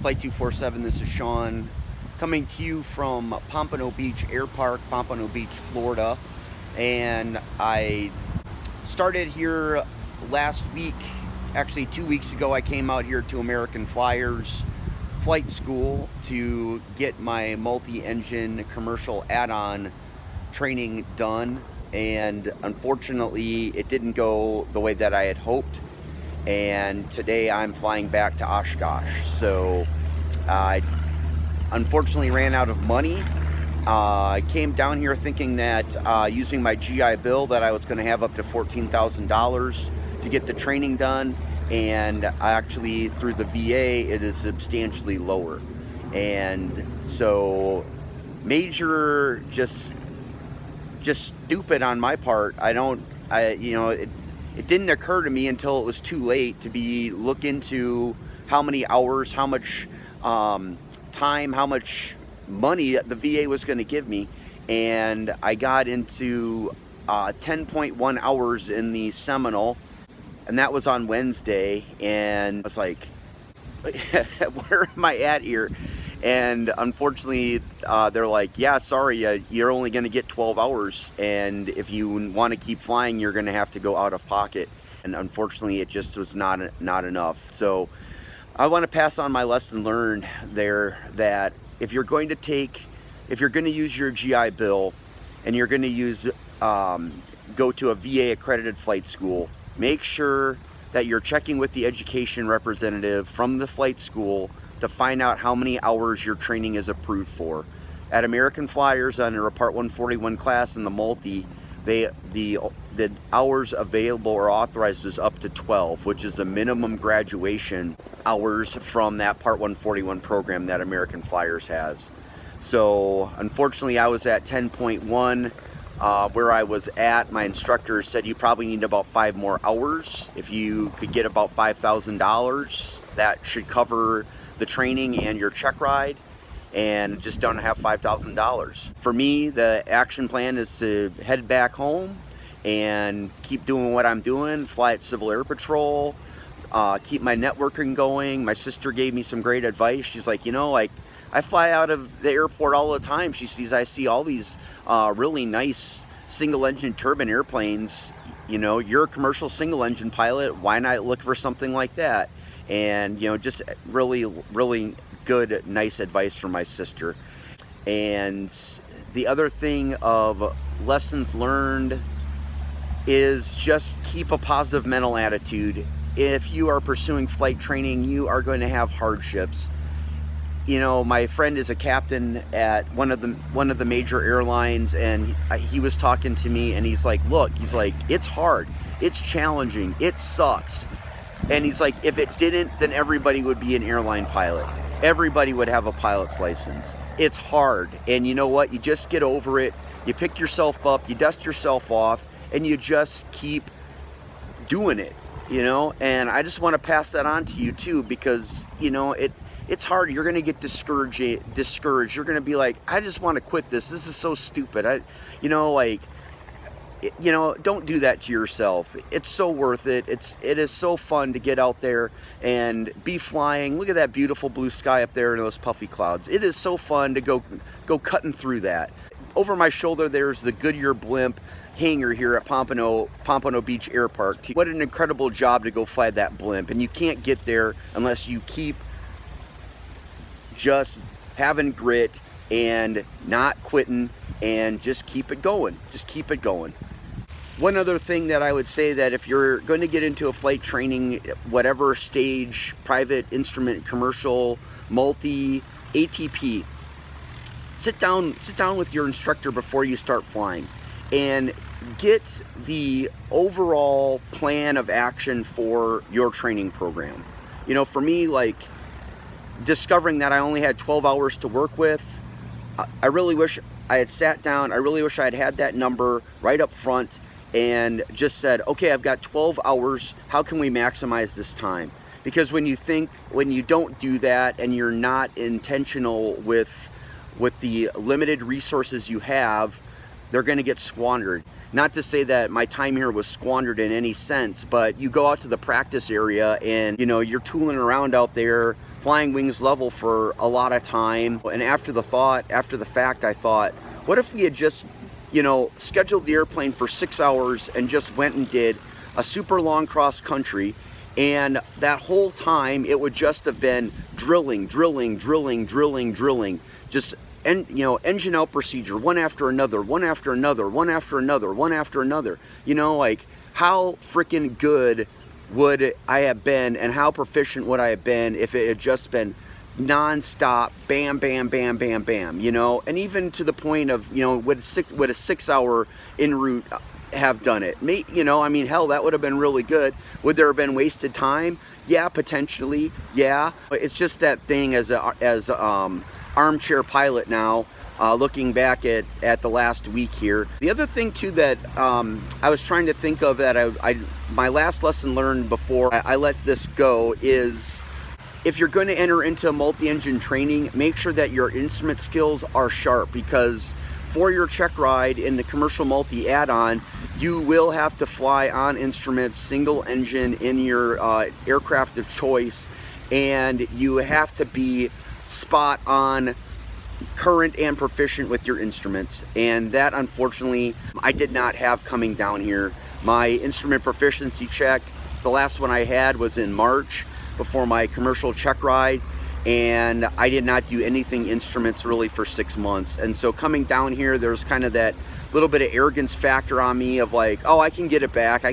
Flight 247, this is Sean, coming to you from Pompano Beach Air Park, Pompano Beach, Florida. And I started here last week, actually 2 weeks ago. I came out here to American Flyers Flight School to get my multi-engine commercial add-on training done. And unfortunately, it didn't go the way that I had hoped. And today I'm flying back to Oshkosh. So I unfortunately ran out of money. I came down here thinking that using my GI Bill that I was going to have up to $14,000 to get the training done, and actually through the VA it is substantially lower. And so major just stupid on my part. It didn't occur to me until it was too late to look into how many hours, how much time, how much money the VA was going to give me. And I got into 10.1 hours in the Seminole, and that was on Wednesday. And I was like, where am I at here? And unfortunately, they're like, yeah, sorry, you're only going to get 12 hours. And if you want to keep flying, you're going to have to go out of pocket. And unfortunately, it just was not enough. So I want to pass on my lesson learned there, that if you're going to use your GI Bill and you're going to go to a VA accredited flight school, make sure that you're checking with the education representative from the flight school to find out how many hours your training is approved for. At American Flyers, under a Part 141 class in the multi, the hours available or authorized is up to 12, which is the minimum graduation hours from that Part 141 program that American Flyers has. So unfortunately, I was at 10.1. Where I was at, my instructor said you probably need about 5 more hours. If you could get about $5,000, that should cover the training and your check ride, and just don't have $5,000. For me, the action plan is to head back home and keep doing what I'm doing, fly at Civil Air Patrol, keep my networking going. My sister gave me some great advice. She's like, I fly out of the airport all the time. I see all these really nice single engine turbine airplanes. You're a commercial single engine pilot. Why not look for something like that? And just really, really good, nice advice from my sister. And the other thing of lessons learned is just keep a positive mental attitude. If you are pursuing flight training, you are going to have hardships. My friend is a captain at one of the major airlines, and he was talking to me, and he's like, look, it's hard, it's challenging, it sucks. And he's like, if it didn't, then everybody would be an airline pilot. Everybody would have a pilot's license. It's hard. And you know what? You just get over it. You pick yourself up, you dust yourself off, and you just keep doing it, And I just want to pass that on to you too, because, it's hard. You're going to get discouraged. You're going to be like, I just want to quit this. This is so stupid. Don't do that to yourself. It's so worth it. It is so fun to get out there and be flying. Look at that beautiful blue sky up there and those puffy clouds. It is so fun to go cutting through that. Over my shoulder, there's the Goodyear blimp hangar here at Pompano Beach Air Park. What an incredible job to go fly that blimp. And you can't get there unless you keep just having grit and not quitting, and just keep it going. Just keep it going. One other thing that I would say, that if you're going to get into a flight training, whatever stage, private, instrument, commercial, multi, ATP, sit down with your instructor before you start flying and get the overall plan of action for your training program. For me, discovering that I only had 12 hours to work with, I really wish I had sat down. I really wish I had had that number right up front and just said, okay, I've got 12 hours. How can we maximize this time? Because when you don't do that and you're not intentional with the limited resources you have, they're going to get squandered. Not to say that my time here was squandered in any sense, but you go out to the practice area and you're tooling around out there flying wings level for a lot of time. And after the fact, I thought, what if we had just, you know, scheduled the airplane for 6 hours and just went and did a super long cross country, and that whole time it would just have been drilling, just, and you know, engine out procedure, one after another, you know, like how freaking good would I have been, and how proficient would I have been if it had just been non-stop, bam, bam, bam, bam, bam, you know? And even to the point of, you know, would a 6 hour en route have done it? You know, I mean, hell, that would have been really good. Would there have been wasted time? Yeah, potentially, yeah. But it's just that thing as armchair pilot now, looking back at the last week here. The other thing too that I was trying to think of, that my last lesson learned before I let this go, is if you're going to enter into multi-engine training, make sure that your instrument skills are sharp, because for your check ride in the commercial multi add-on, you will have to fly on instruments, single engine, in your aircraft of choice, and you have to be spot on, current and proficient with your instruments. And that, unfortunately, I did not have coming down here. My instrument proficiency check, the last one I had was in March before my commercial check ride, and I did not do anything instruments really for 6 months. And so coming down here, there's kind of that little bit of arrogance factor on me of like, oh, I can get it back,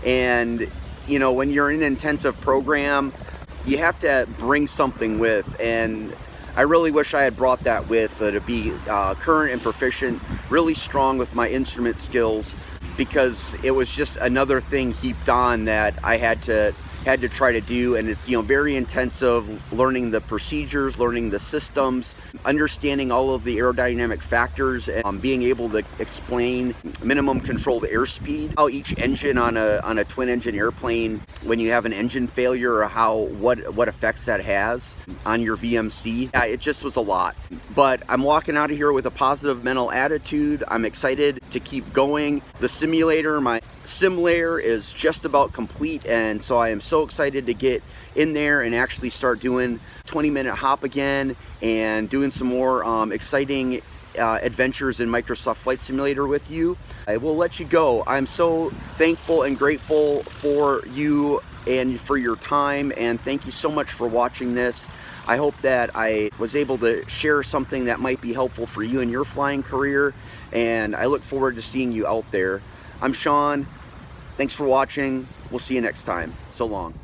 and you know, when you're in an intensive program, you have to bring something with, and I really wish I had brought that with, to be current and proficient, really strong with my instrument skills, because it was just another thing heaped on that I had to try to do. And it's, you know, very intensive, learning the procedures, learning the systems, understanding all of the aerodynamic factors, and being able to explain minimum controlled airspeed, how each engine on a twin engine airplane, when you have an engine failure, or what effects that has on your VMC. It just was a lot. But I'm walking out of here with a positive mental attitude. I'm excited to keep going. The simulator, my sim layer, is just about complete, and so I am so excited to get in there and actually start doing 20-minute hop again, and doing some more exciting adventures in Microsoft Flight Simulator with you. I will let you go. I'm so thankful and grateful for you and for your time, and thank you so much for watching this. I hope that I was able to share something that might be helpful for you in your flying career, and I look forward to seeing you out there. I'm Sean. Thanks for watching. We'll see you next time. So long.